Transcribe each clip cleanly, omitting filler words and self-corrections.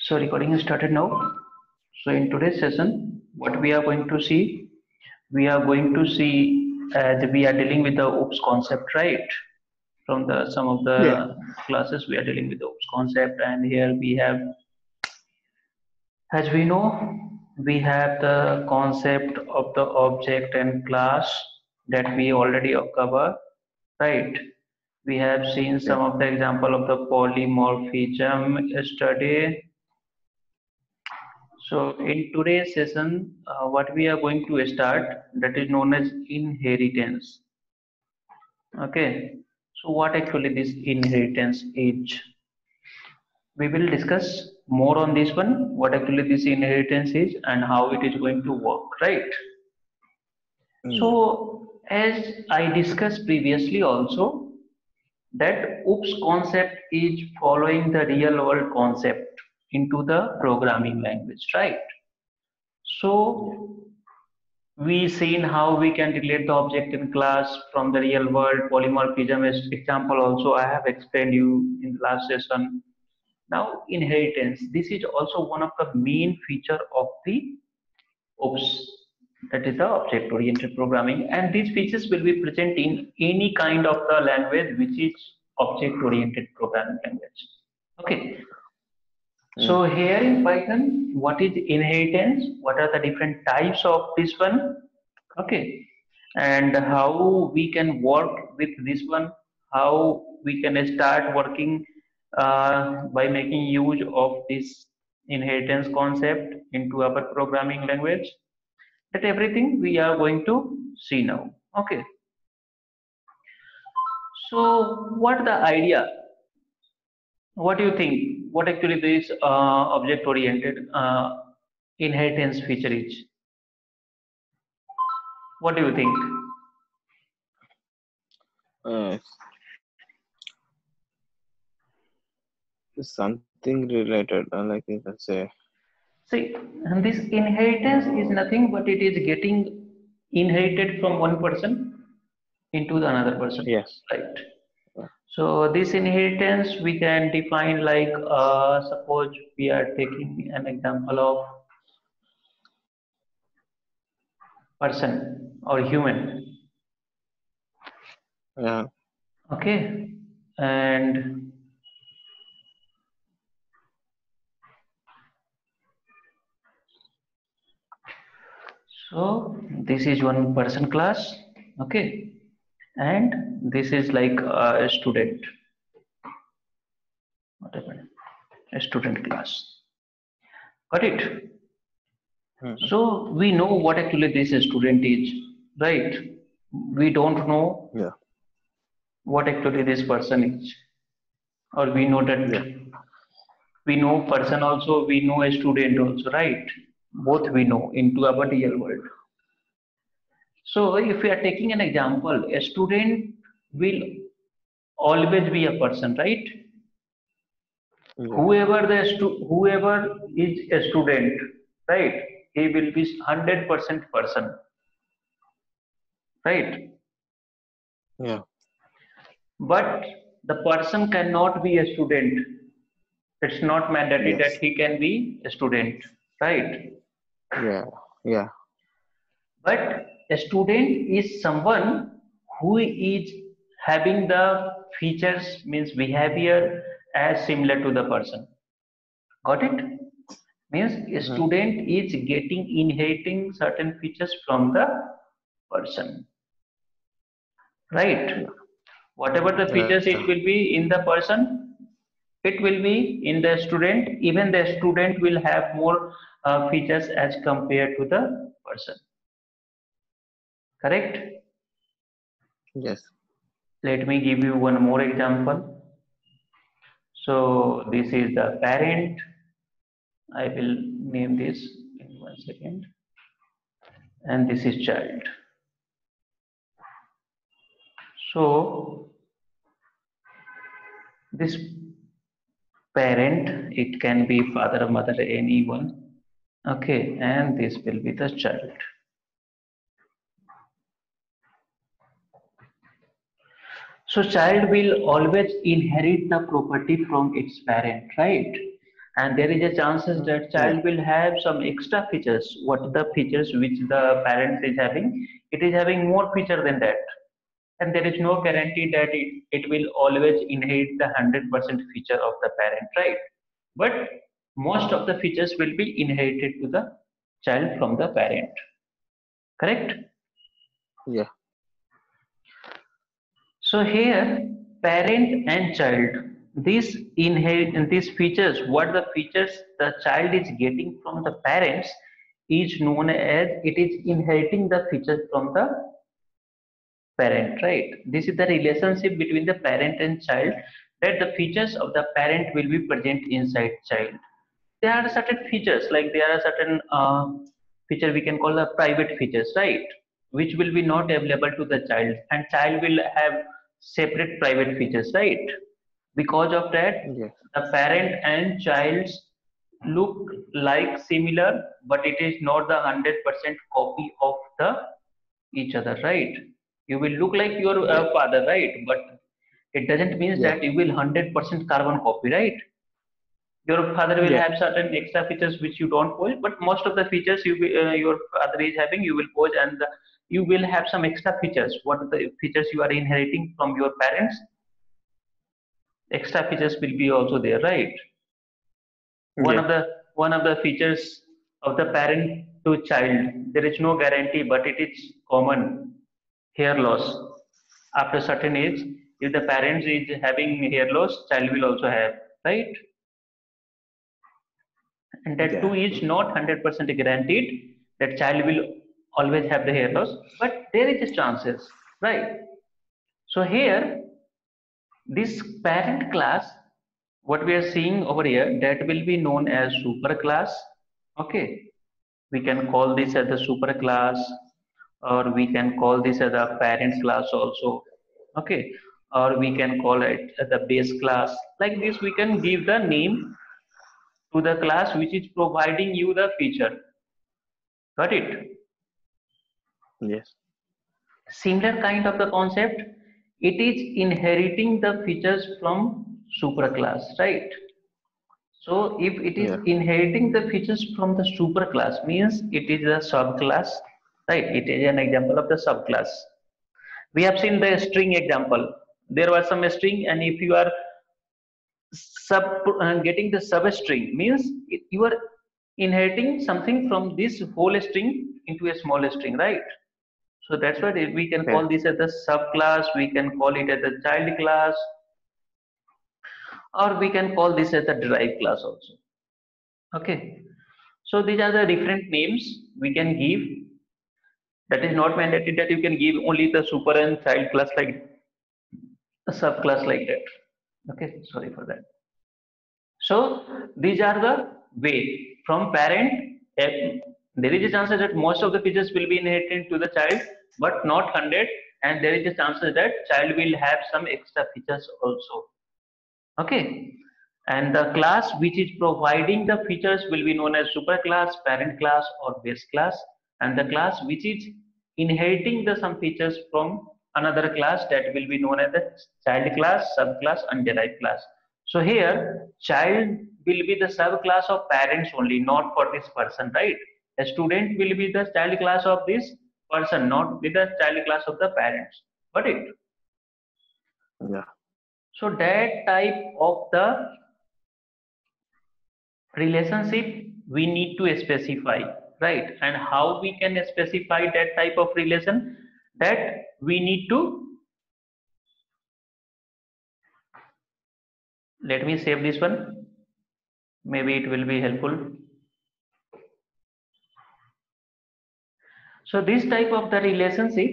So recording is started now. So in today's session, what we are going to see, we are going to see as we are dealing with the OOPS concept, right? From the some of Yeah. the classes we are dealing with the OOPS concept, and here we have, as we know, we have the concept of the object and class that we already cover, right? We have seen Yeah. some of the example of the polymorphism yesterday. So in today's session, what we are going to start, that is known as inheritance. Okay. So what actually this inheritance is? We will discuss more on this one, what actually this inheritance is and how it is going to work, right? Mm. So as I discussed previously also, that OOPS concept is following the real world concept into the programming language, right? Yeah. So we seen how we can relate the object in class from the real world. Polymorphism is example also I have explained you in the last session. Now inheritance, this is also one of the main feature of the OOPS, that is the object oriented programming, and these features will be present in any kind of the language which is object oriented programming language. Okay. Mm. So here in Python, what is inheritance? What are the different types of this one? Okay, and how we can work with this one? How we can start working by making use of this inheritance concept into our programming language? That everything we are going to see now. Okay, so what the idea? What do you think? What actually this object-oriented inheritance feature is? What do you think? Uh, Something related, like you can say. See, and this inheritance is nothing but it is getting inherited from one person into the another person, Yes. right? Yeah. So this inheritance we can define like suppose we are taking an example of person or human, Yeah. okay, and so this is one person class, okay, and this is like a student, whatever, a student class. Got it? Mm. So we know what actually this student is, right? We don't know Yeah. what actually this person is, or we know Yeah. that we know person also, we know a student also, right? Both we know into our real world. So if we are taking an example, a student will always be a person, right? Yeah. Whoever is a student, right? He will be 100% person, right? Yeah. But the person cannot be a student. It's not mandatory that Yes. he can be a student, right? Yeah. Yeah. But a student is someone who is having the features, means behavior as similar to the person. Got it? Means a Mm-hmm. student is getting inheriting certain features from the person, right? Yeah. Whatever the Yeah. features it will be in the person, it will be in the student. Even the student will have more features as compared to the person. Correct? Yes. Let me give you one more example. So this is the parent. I will name this in 1 second. And this is child. So this parent, it can be father, mother, anyone. Okay, and this will be the child. So child will always inherit the property from its parent, right? and there is a chances that Yeah. child will have some extra features. What are the features which the parent is having? It is having more feature than that, and there is no guarantee that it will always inherit the 100% feature of the parent, right? But most of the features will be inherited to the child from the parent, correct? Yeah. So here, parent and child, these inherit these features, what the features the child is getting from the parents is known as it is inheriting the features from the parent, right? This is the relationship between the parent and child, that the features of the parent will be present inside child. There are certain features, like there are certain feature we can call the private features, right? Which will be not available to the child, and child will have separate private features, right? Because of that, Yes. the parent and child's look like similar, but it is not the 100% copy of the each other, right? You will look like your Yeah. father, right? But it doesn't mean Yeah. that you will 100% carbon copy, right? Your father will Yeah. have certain extra features which you don't possess, but most of the features your father is having, you will possess, and you will have some extra features. What are the features you are inheriting from your parents? Extra features will be also there, right? One Yeah. of the features of the parent to child, there is no guarantee, but it is common, hair loss. After certain age, if the parents is having hair loss, child will also have, right? And that too Yeah. is not 100% guaranteed that child will always have the hair loss, but there is chances, right? So here, this parent class, what we are seeing over here, that will be known as super class. Okay, we can call this as the super class, or we can call this as a parent class also. Okay, or we can call it as the base class. Like this, we can give the name to the class which is providing you the feature. Got it? Yes. Similar kind of the concept. It is inheriting the features from superclass, right? So if it is Yeah. inheriting the features from the superclass, means it is a subclass, right? It is an example of the subclass. We have seen the string example. There was some string, and if you are sub getting the substring, means you are inheriting something from this whole string into a small string, right? So that's why we can Yeah. call this as the subclass, we can call it as the child class, or we can call this as the derived class also. Okay, so these are the different names we can give. That is not mandatory that you can give only the super and child class like a subclass like that. Okay, sorry for that. So these are the way from parent. There is a chance that most of the features will be inherited to the child, but not 100, and there is a chance that child will have some extra features also. Okay, and the class which is providing the features will be known as superclass, parent class, or base class, and the class which is inheriting the some features from another class, that will be known as the child class, subclass, and derived class. So here, child will be the subclass of parents only, not for this person, right? A student will be the child class of this person, not with the child class of the parents. Got it? Yeah. So that type of the relationship we need to specify, right? And how we can specify that type of relation, that we need to, let me save this one, maybe it will be helpful. So this type of the relationship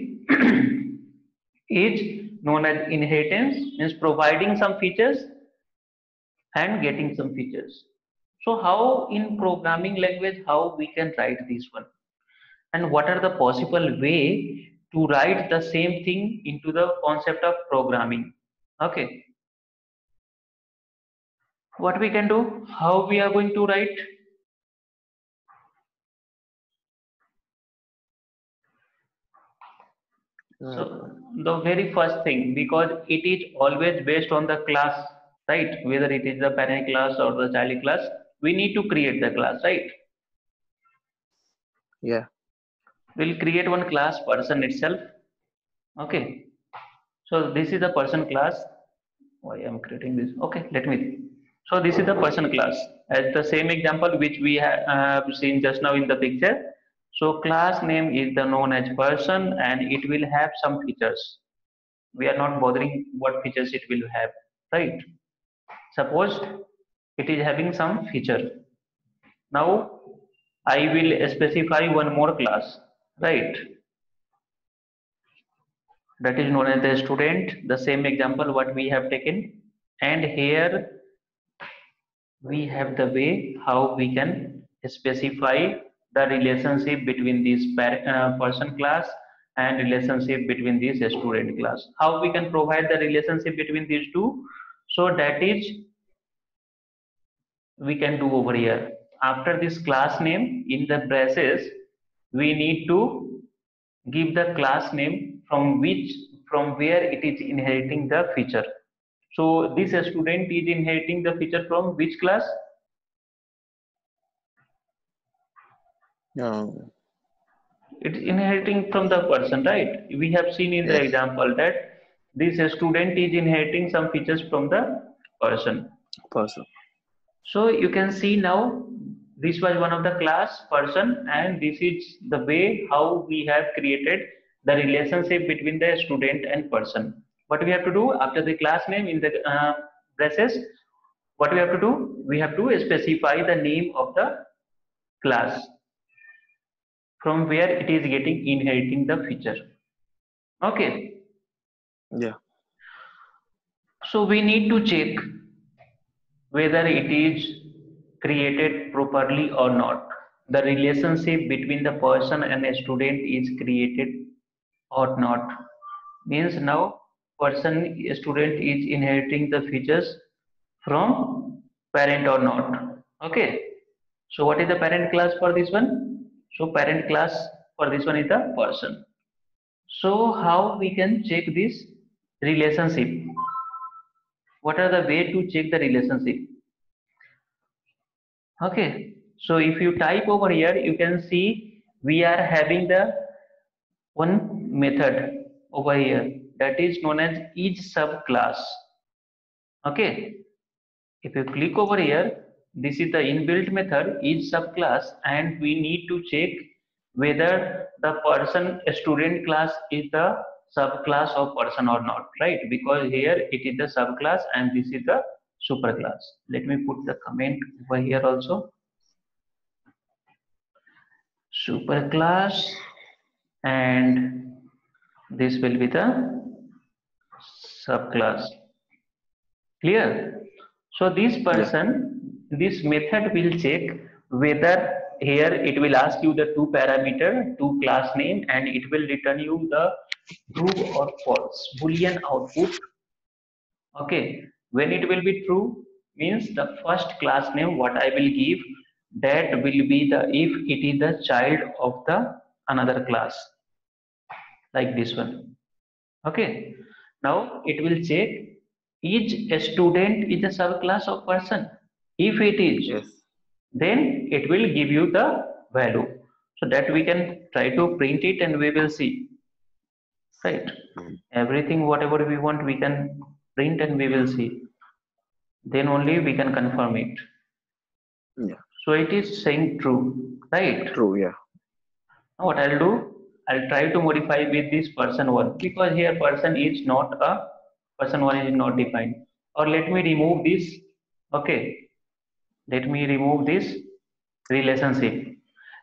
is known as inheritance, means providing some features and getting some features. So how in programming language, how we can write this one, and what are the possible way to write the same thing into the concept of programming? Okay, what we can do, how we are going to write? So Mm. the very first thing, because it is always based on the class, right? Whether it is the parent class or the child class, we need to create the class, right? Yeah. We'll create one class person itself. Okay, so this is the person class. Why I'm creating this? Okay, let me. So this is the person class as the same example which we have seen just now in the picture. So class name is the known as person and it will have some features. We are not bothering what features it will have, right? Suppose it is having some feature. Now I will specify one more class, right? That is known as the student, the same example what we have taken. And here we have the way how we can specify the relationship between this person class and relationship between this student class. How we can provide the relationship between these two? So that is we can do over here. After this class name in the braces, we need to give the class name from where it is inheriting the feature. So this student is inheriting the feature from which class? No. It's inheriting from the person, right? We have seen in the Yes. example that this student is inheriting some features from the person. Person. So you can see now this was one of the class person and this is the way how we have created the relationship between the student and person. What we have to do after the class name in the braces, what we have to do? We have to specify the name of the class from where it is getting inheriting the feature. Okay, Yeah. so we need to check whether it is created properly or not. The relationship between the person and a student is created or not. Means now student is inheriting the features from parent or not. Okay. So what is the parent class for this one? So parent class for this one is the person. So how we can check this relationship? What are the way to check the relationship? Okay, so if you type over here, you can see we are having the one method over here that is known as each subclass. Okay, if you click over here, this is the inbuilt method each subclass, and we need to check whether the person student class is the subclass of person or not, right? Because here it is the subclass and this is the superclass. Let me put the comment over here also. Superclass and this will be the subclass. Clear? So this person, this method will check whether here it will ask you the two parameter, two class name, and it will return you the true or false Boolean output. Okay, when it will be true means the first class name what I will give, that will be the if it is the child of the another class, like this one. Okay, now it will check each student is a subclass of person. If it is, Yes. then it will give you the value. So that we can try to print it and we will see. Right. Everything whatever we want we can print and we will see. Then only we can confirm it. Yeah. So it is saying true, right? True. Yeah. Now what I'll do, I'll try to modify with this person one because here person is not a person one is not defined. Or let me remove this. Okay, let me remove this relationship.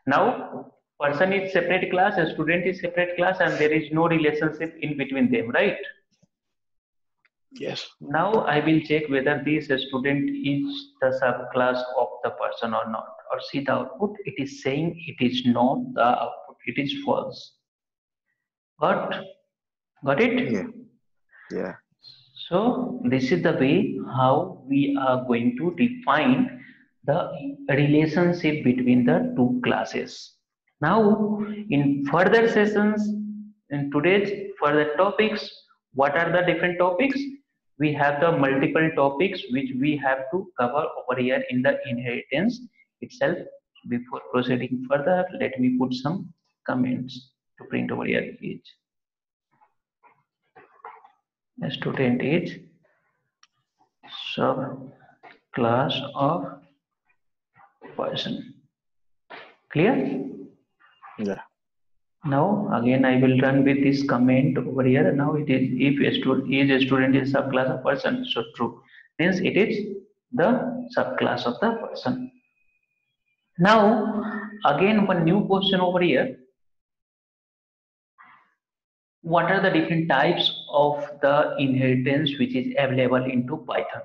Now person is separate class, a student is separate class, and there is no relationship in between them, right? Yes. Now I will check whether this student is the subclass of the person or not. Or see the output, it is saying it is not the output, it is false. Got it? Yeah. Yeah. So this is the way how we are going to define the relationship between the two classes. Now in further sessions, in today's further topics, what are the different topics? we have the multiple topics which we have to cover over here in the inheritance itself. Before proceeding further, let me put some comments to print over here. Each a student is sub class of person. Clear? Yeah. Now again I will run with this comment over here. Now it is if a student is subclass of person, so true. Means it is the subclass of the person. Now again one new question over here. What are the different types of the inheritance which is available into Python?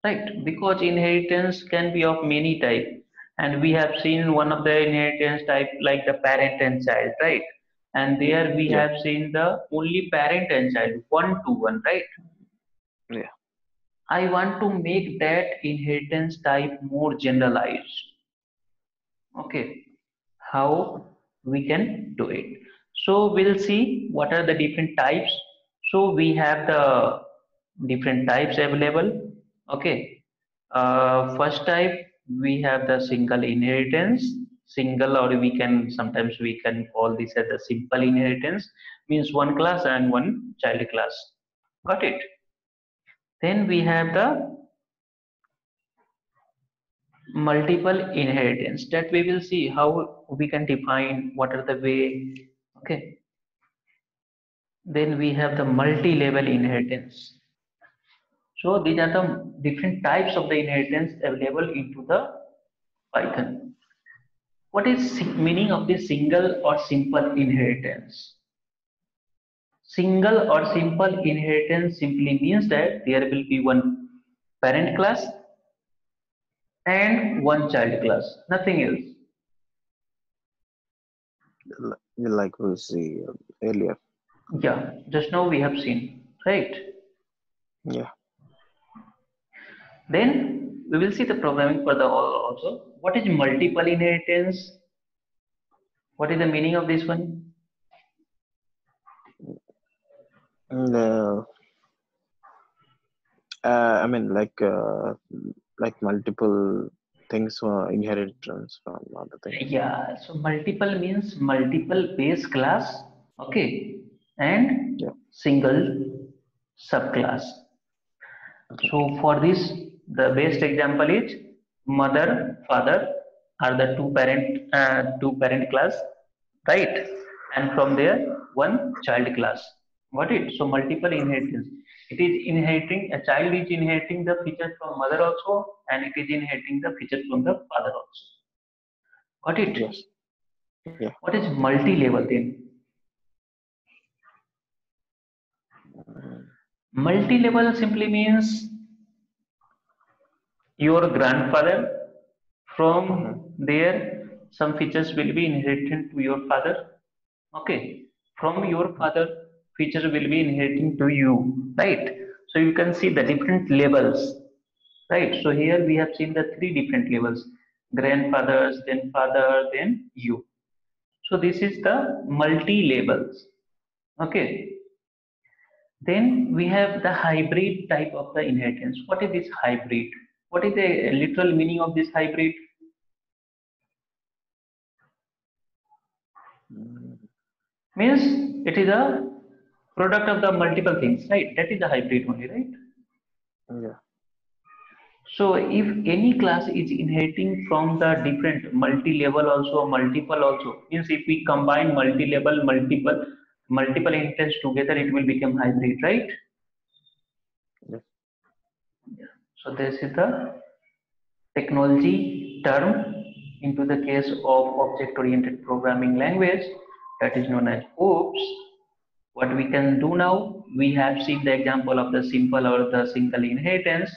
Right, because inheritance can be of many types, and we have seen one of the inheritance type like the parent and child, right? And there we Yeah. have seen the only parent and child, one to one, right? Yeah. I want to make that inheritance type more generalized. Okay, how we can do it? So we'll see what are the different types. So we have the different types available. Okay, first type we have the single inheritance. Single, or we can sometimes we can call this as a simple inheritance, means one class and one child class. Got it? Then we have the multiple inheritance, that we will see how we can define what are the way. Okay, then we have the multi-level inheritance. So these are the different types of the inheritance available into the Python. What is meaning of the single or simple inheritance? Single or simple inheritance simply means that there will be one parent class and one child class, nothing else. Like we see earlier. Yeah, just now we have seen, right? Yeah. Then we will see the programming for the all also. What is multiple inheritance? What is the meaning of this one? And, I mean, like multiple things for inheritance from other things. Yeah, so multiple means multiple base class, okay, and Yeah. single subclass. Okay. So for this, the best example is mother, father are the two parent class, right? And from there, one child class. Got it? So multiple inheritance. It is inheriting, a child is inheriting the features from mother also, and it is inheriting the features from the father also. Got it? Yes. Yeah. What is multi-level then? Multi-level simply means your grandfather, from there some features will be inherited to your father. Okay, from your father features will be inheriting to you, right? So you can see the different levels, right? So here we have seen the three different levels: grandfathers, then father, then you. So this is the multi levels. Okay, then we have the hybrid type of the inheritance. What is this hybrid? What is the literal meaning of this hybrid? Means it is a product of the multiple things, right? That is the hybrid only, right? Yeah. So if any class is inheriting from the different multi-level also, multiple also, means if we combine multi-level, multiple inheritance together, it will become hybrid, right? Yeah. So this is the technology term into the case of object-oriented programming language, that is known as OOPS. What we can do now, we have seen the example of the simple or the single inheritance.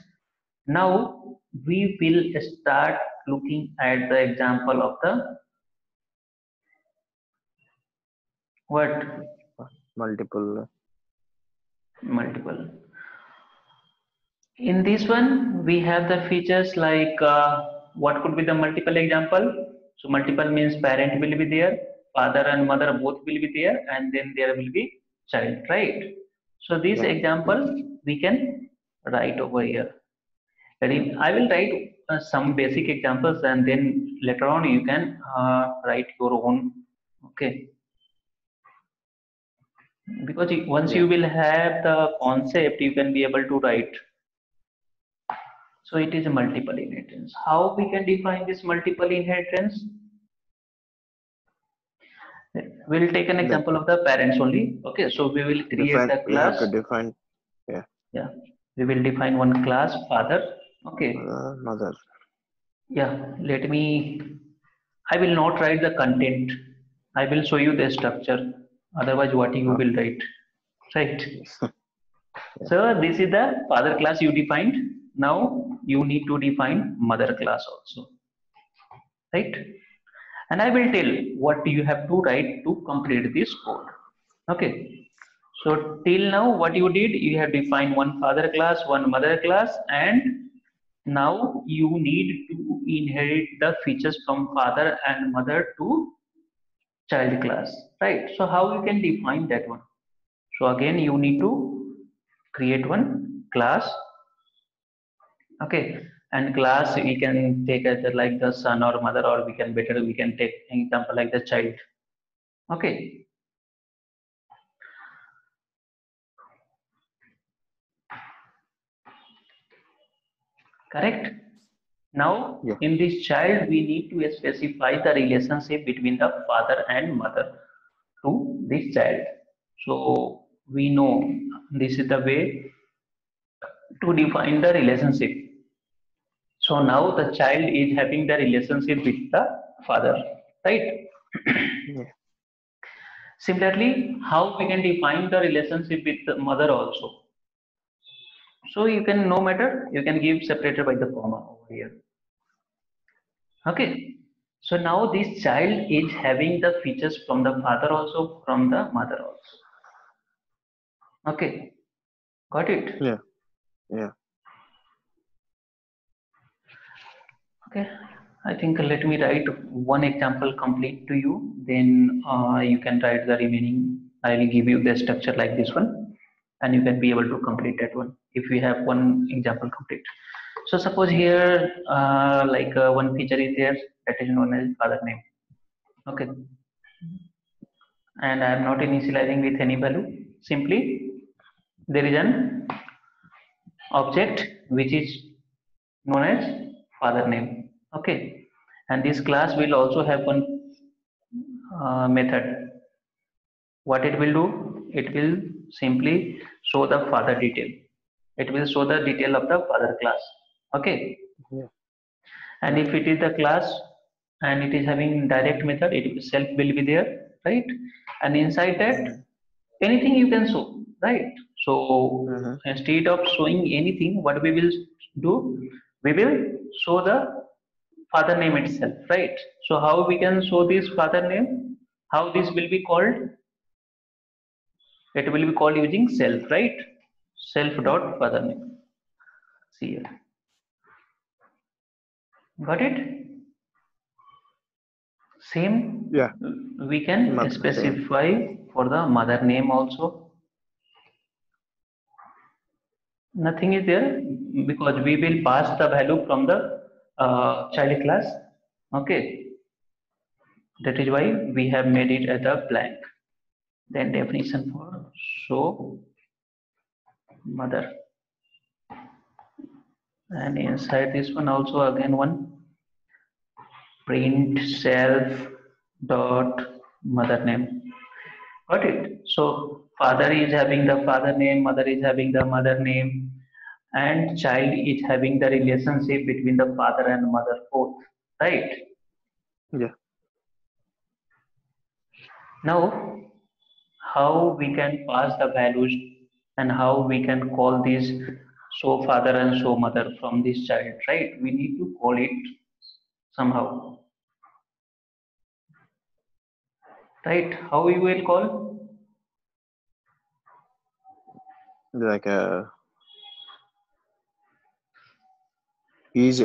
Now we will start looking at the example of the what? Multiple. Multiple. In this one, we have the features like what could be the multiple example? So multiple means parent will be there, father and mother both will be there, and then there will be child, right? So this Yeah. example we can write over here. Ready? I will write some basic examples, and then later on you can write your own. Okay, because once Yeah. you will have the concept, you can be able to write. So it is a multiple inheritance. How we can define this multiple inheritance? We'll take an Like example of the parents only. Okay, so we will create define. the We have class. to define. Yeah. Yeah, we will define one class father. Okay, Mother. yeah, let me. I will not write the content. I will show you the structure. Otherwise, what you will Okay. write, right? Yeah. So this is the father class you defined. Now you need to define mother class also, right? And I will tell what you have to write to complete this code. Okay. So till now, what you did, you have defined one father class, one mother class, and now you need to inherit the features from father and mother to child class, right? So how you can define that one? So again, you need to create one class. Okay, and class we can take as like the son or mother, or we can take an example like the child. Okay, correct. Now Yeah. in this child we need to specify the relationship between the father and mother to this child. So we know this is the way to define the relationship. So now the child is having the relationship with the father, right? Yeah. Similarly, how we can define the relationship with the mother also. So you can, no matter, you can give separated by the comma over here. Okay. So now this child is having the features from the father also, from the mother also. Okay. Got it? Yeah. Yeah. Okay. I think let me write one example complete to you. Then you can write the remaining. I will give you the structure like this one, and you can be able to complete that one if you have one example complete. So suppose here, one feature is there that is known as father name. Okay, and I am not initializing with any value. Simply there is an object which is known as father name. Okay, and this class will also have one method. What it will do? It will simply show the father detail. It will show the detail of the father class. Okay, Yeah. and if it is the class and it is having direct method, it itself will be there, right? And inside that, Mm-hmm. anything you can show, right? So Mm-hmm. instead of showing anything, what we will do, we will show the father name itself, right? So how we can show this father name, how this will be called? It will be called using self, right? Self dot father name. See here, got it? Same, Yeah. we can Same. specify for the mother name also. Nothing is there because we will pass the value from the child class. Okay, that is why we have made it as a blank. Then definition for show mother, and inside this one also again one print self dot mother name. Got it? So father is having the father name, mother is having the mother name, and child is having the relationship between the father and mother both. Right? Yeah. Now, how we can pass the values and how we can call this so father and so mother from this child, right? We need to call it somehow, right? How we will call? Like he's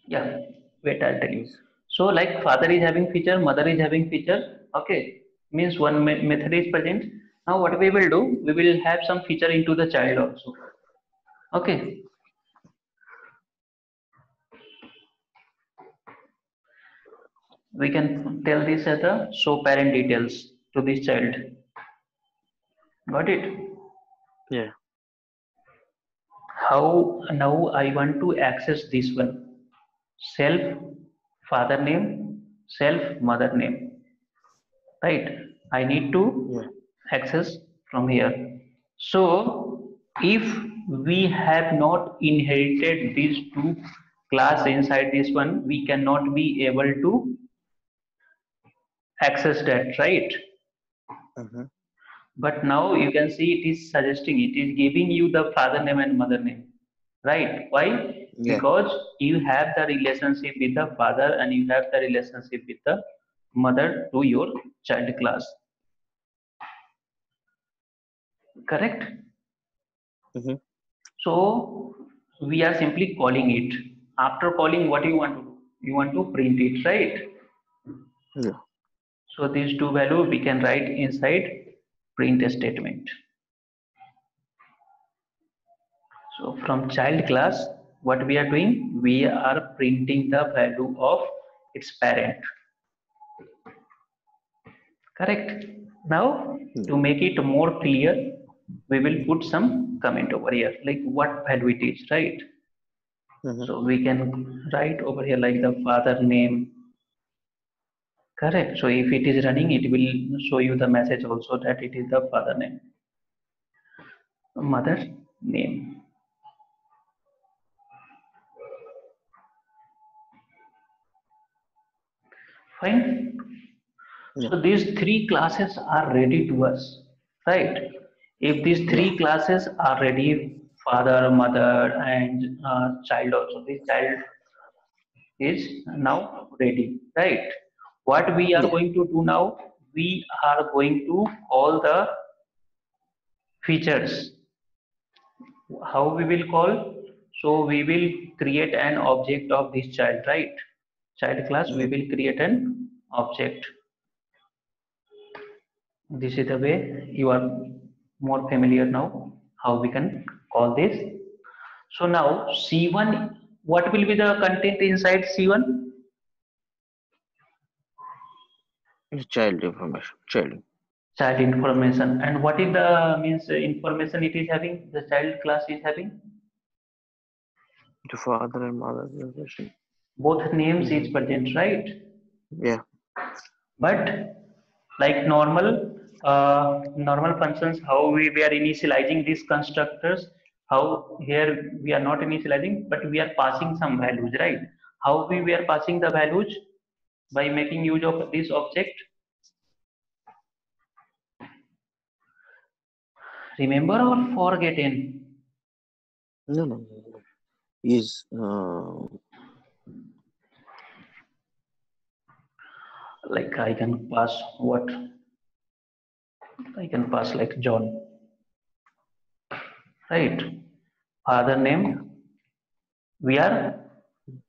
Yeah, wait, I'll tell you. he's So, like father is having feature, mother is having feature. Okay, means one method is present. Now, what we will do, we will have some feature into the child also. Okay. We can tell this as the show parent details to this child. Got it? Yeah. How now I want to access this one. Self father name, self mother name. Right? I need to Yeah. access from here. So if we have not inherited these two class inside this one, we cannot be able to access that, right? Mm-hmm. But now you can see it is suggesting, it is giving you the father name and mother name, right? Why? Yeah. Because you have the relationship with the father and you have the relationship with the mother to your child class, correct? Mm-hmm. So we are simply calling it. After calling, what you want to do? You want to print it, right? Yeah. So these two values we can write inside print statement. So from child class, what we are doing? We are printing the value of its parent. Correct. Now Yeah. to make it more clear, we will put some comment over here, like what value it is, right? Mm-hmm. So we can write over here like the father name. Correct. So if it is running, it will show you the message also that it is the father name. Mother name. Fine. Yeah. So these three classes are ready to us, right? If these Yeah. three classes are ready, father, mother, and child also, this child is now ready, right? What we are Yeah. going to do now, we are going to call the features. How we will call? So we will create an object of this child, right? Child class, we Mm-hmm. will create an object. This is the way you are more familiar now how we can call this. So now C1, what will be the content inside C1? Child information. Child. Child information. And what is the means information it is having? The child class is having The father and mother information. both names Mm-hmm. is present, right? Yeah. But like normal functions, how we are initializing these constructors, how here we are not initializing, but we are passing some values, right? How we are passing the values by making use of this object. Remember or forgotten? No, no, no, no. Is Like I can pass what I can pass like John, right? Father yeah. name. We are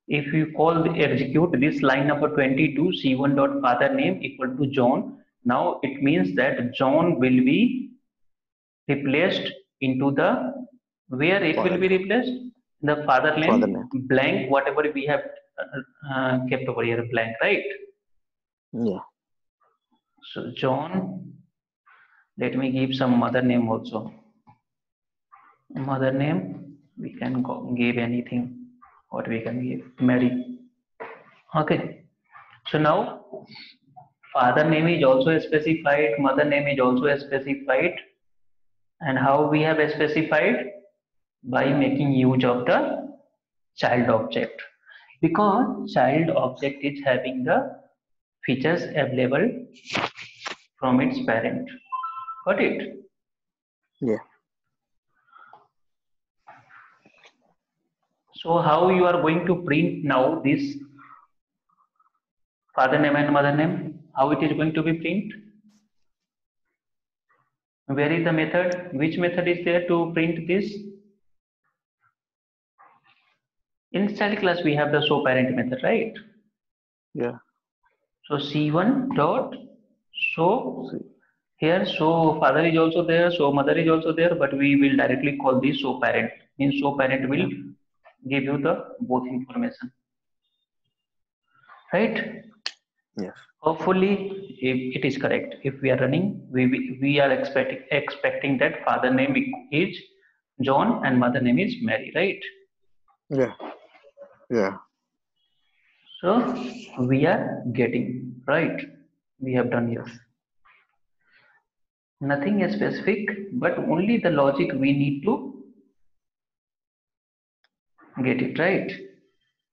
if you call the execute this line number 22 C1 dot father name equal to John. Now it means that John will be replaced into the where it will Father be name. replaced the father name Father name. blank whatever we have kept over here blank, right? Yeah. So John, let me give some mother name also. Mother name we can give anything. What we can give? Mary. Okay. So now father name is also specified, mother name is also specified, and how we have specified by making use of the child object because child object is having the features available from its parent. Got it? Yeah. So how you are going to print now this father name and mother name? How it is going to be print? Where is the method? Which method is there to print this? In child class we have the show parent method, right? Yeah. So C1 dot show See. here, so father is also there, so mother is also there, but we will directly call this show parent. means so parent will Yeah. give you the both information, right? Yes. Hopefully, if it is correct. If we are running, we are expecting that father name is John and mother name is Mary, right? Yeah. Yeah. So we are getting right. We have done Yes. it. Nothing is specific, but only the logic we need to get it right.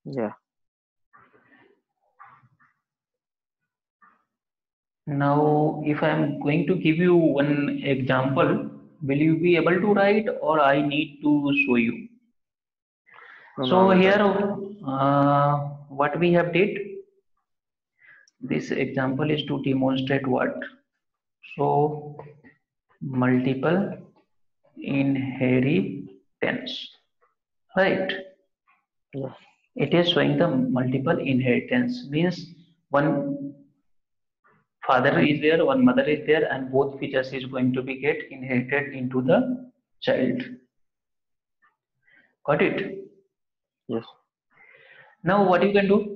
Yeah. Now, if I am going to give you one example, will you be able to write or I need to show you? No, no, I So will here, write. what we have did, this example is to demonstrate what? So multiple inheritance, right? Yeah. It is showing the multiple inheritance means one father is there, one mother is there, and both features is going to be get inherited into the child. Got it? Yes. Now what you can do?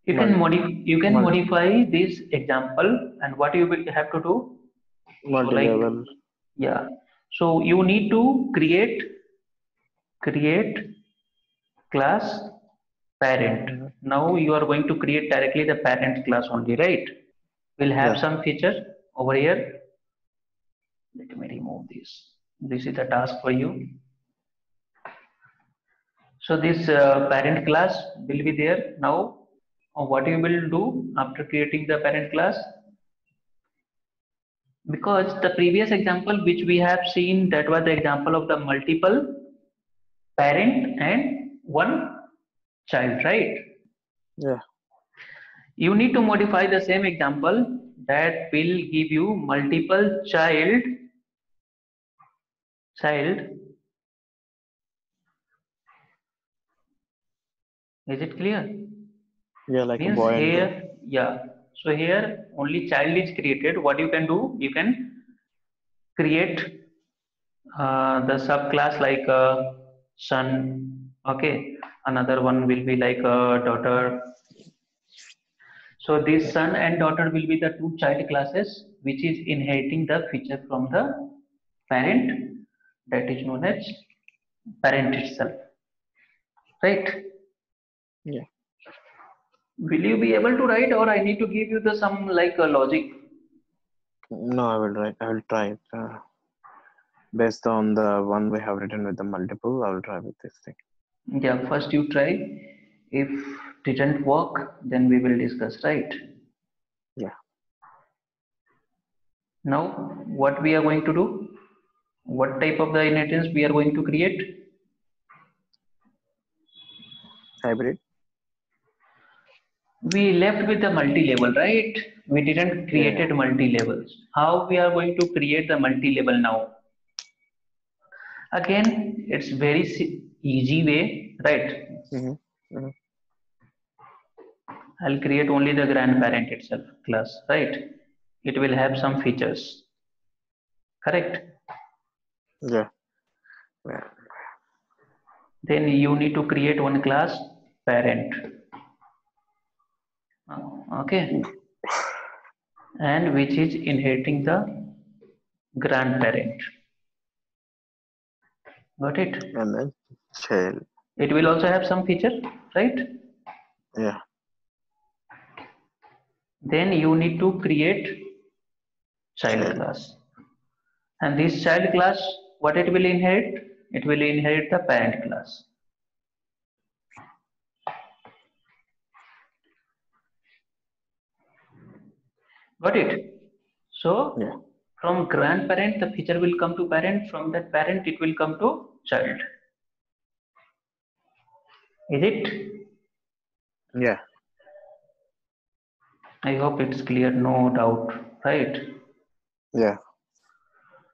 Mul You can multi modify this example, and what you will have to do? So like multi-level. yeah. So you need to create class parent. Mhm. Now you are going to create directly the parent class only, right? We'll have Yeah. some feature over here. Let me remove this. This is the task for you. So this parent class will be there. Now what you will do after creating the parent class, because the previous example which we have seen, that was the example of the multiple parent and one child, right? Yeah. You need to modify the same example that will give you multiple child. Is it clear? Yeah, like a Means boy and girl. here, yeah. So here only child is created. What you can do, you can create the subclass like son. Okay, another one will be like a daughter. So this Yeah. son and daughter will be the two child classes which is inheriting the feature from the parent, that is known as parent itself, right? Yeah. Will you be able to write or I need to give you the some like logic? No, I will write. I will try it. Based on the one we have written with the multiple, I will try with this thing. Yeah, first you try. If didn't work, then we will discuss, right? Yeah. Now, what we are going to do? What type of the inheritance we are going to create? Hybrid. We left with the multi-level, right? We didn't Yeah. Yeah. created multi-levels. How we are going to create the multi-level now? Again, it's very easy way, right? Mm-hmm. Mm-hmm. I'll create only the grandparent itself class, right? It will have some features, correct? Yeah. Yeah. Then you need to create one class parent, okay, and which is inheriting the grandparent. Got it? And then child. It will also have some feature, right? Yeah. Then you need to create child Child. class, and this child class, what it will inherit? It will inherit the parent class. Got it? Yeah. So from grandparent, the feature will come to parent. From that parent, it will come to child. Is it? Yeah. I hope it's clear, no doubt, right? Yeah.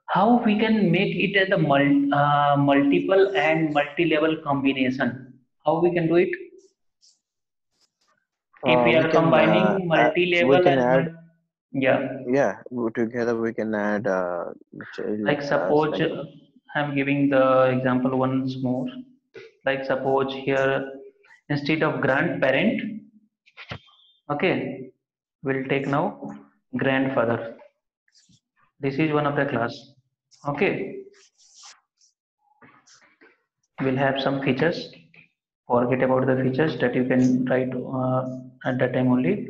How we can make it as a multiple and multi-level combination? How we can do it? If we We are can combining we multi-level can and add. yeah, Yeah. Together we can add child like class suppose like. I'm giving the example once more. Like suppose here, instead of grandparent, okay, we'll take now grandfather. This is one of the class. Okay, we'll have some features. Forget about the features that you can write at that time only.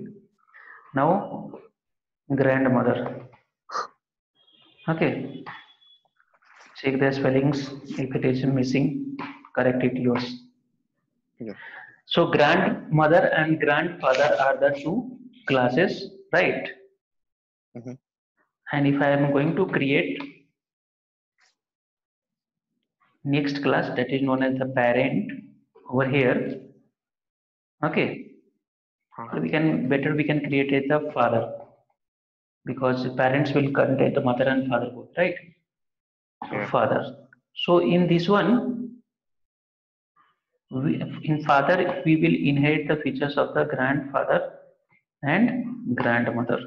Now, grandmother. Okay, check the spellings. If it is missing, correct it yours. Yeah. So grandmother and grandfather are the two classes, right? Mm-hmm. And if I am going to create next class, that is known as the parent over here, okay, or we can create it the father, because parents will contain the mother and father both, right? So Yeah. father. So in this one, in father we will inherit the features of the grandfather and grandmother.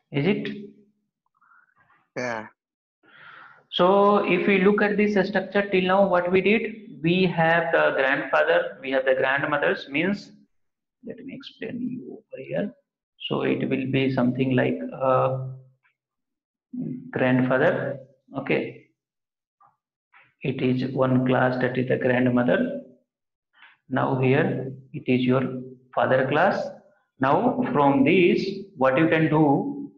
Is it? Yeah. So if we look at this structure till now, what we did, we have the grandfather, we have the grandmothers, means, let me explain you over here. So it will be something like grandfather, okay. It is one class, that is the grandmother. Now here it is your father class. Now from this, what you can do,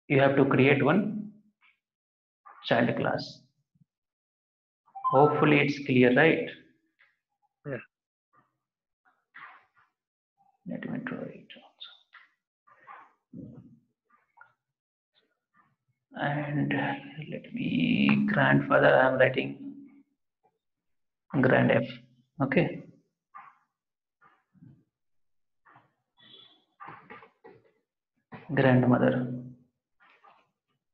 you have to create one child class. Hopefully it's clear, right? Yeah. Let me draw it also. And let me, grandfather, I am writing grand F, okay. Grandmother,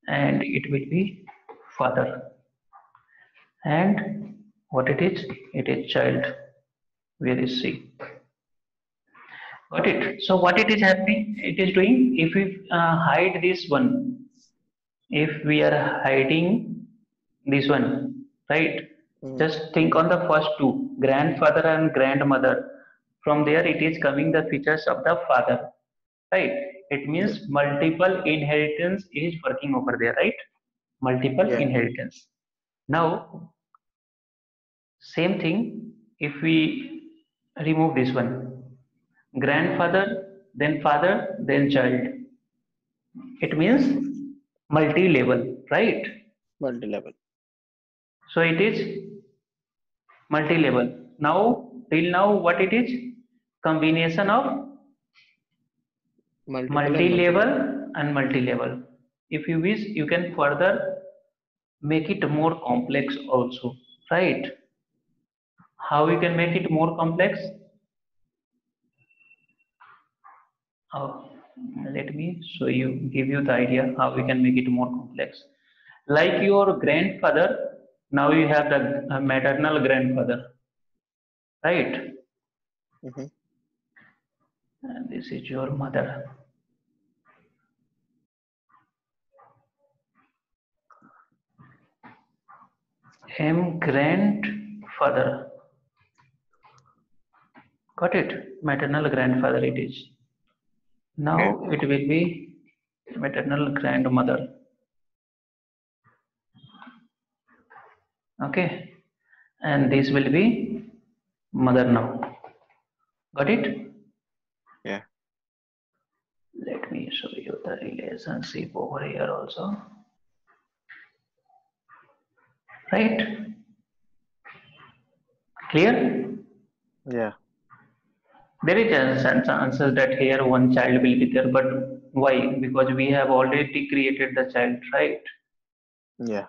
and it will be father, and what it is child. Where is C? Got it. So what it is happening, it is doing, if we hide this one, if we are hiding this one, right? Mm. Just think on the first two, grandfather and grandmother. From there it is coming the features of the father, right? It Yeah. means multiple inheritance is working over there, right? Multiple Yeah. inheritance. Now, same thing, if we remove this one, grandfather, then father, then child. It means multi-level, right? Multi-level. So it is multi-level. Now, till now, what it is? Combination of Multiple and multi-level multi-level. and multi-level. If you wish, you can further make it more complex also, right? How we can make it more complex? Oh, let me show you, give you the idea how we can make it more complex. Like your grandfather, now you have the maternal grandfather, right? Mm-hmm. And this is your mother. M grandfather. Got it? Maternal grandfather it is. Okay. Now it will be maternal grandmother. Okay. And this will be mother now. Got it? Yeah. Let me show you the relationship over here also. Right? Clear? Yeah. There is a chance that here one child will be there, but why? Because we have already created the child, right? Yeah.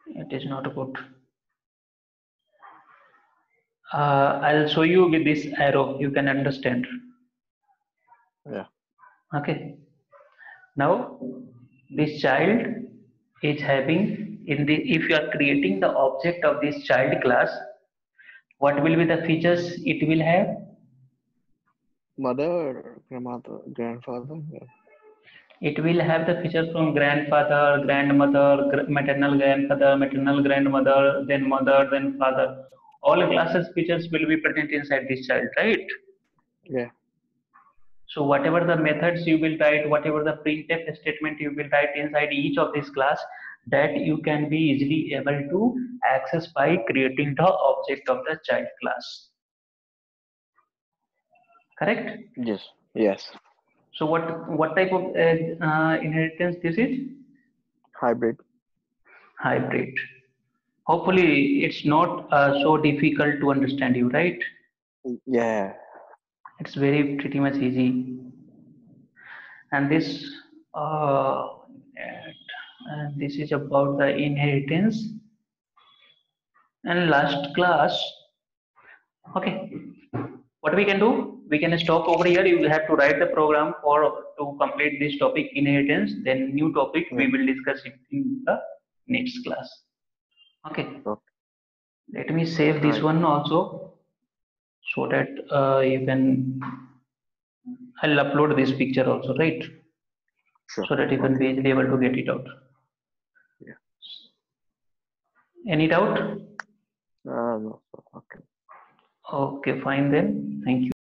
It is not good. I'll show you with this arrow, you can understand. Yeah. Okay. Now, this child is having, in the, if you are creating the object of this child class, What will be the features it will have? Mother, grandmother, grandfather. It will have the features from grandfather, grandmother, maternal grandfather, maternal grandmother, then mother, then father. All classes features will be present inside this child, right? Yeah. So whatever the methods you will write, whatever the printf statement you will write inside each of this class, that you can be easily able to access by creating the object of the child class. Correct? Yes. Yes. So what type of inheritance this is? Hybrid. Hybrid. Hopefully it's not so difficult to understand you, right? Yeah. It's very pretty much easy. And uh, this is about the inheritance. And last class, okay, what we can do? We can stop over here. You have to write the program to complete this topic inheritance. Then new topic we Yeah. will discuss it in the next class. Okay. Okay. Let me save this Right. one also so that you can. I'll upload this picture also, right? Sure. So that you can Okay. be easily able to get it out. Yeah. Any doubt? No. Okay. Okay, fine then. Thank you.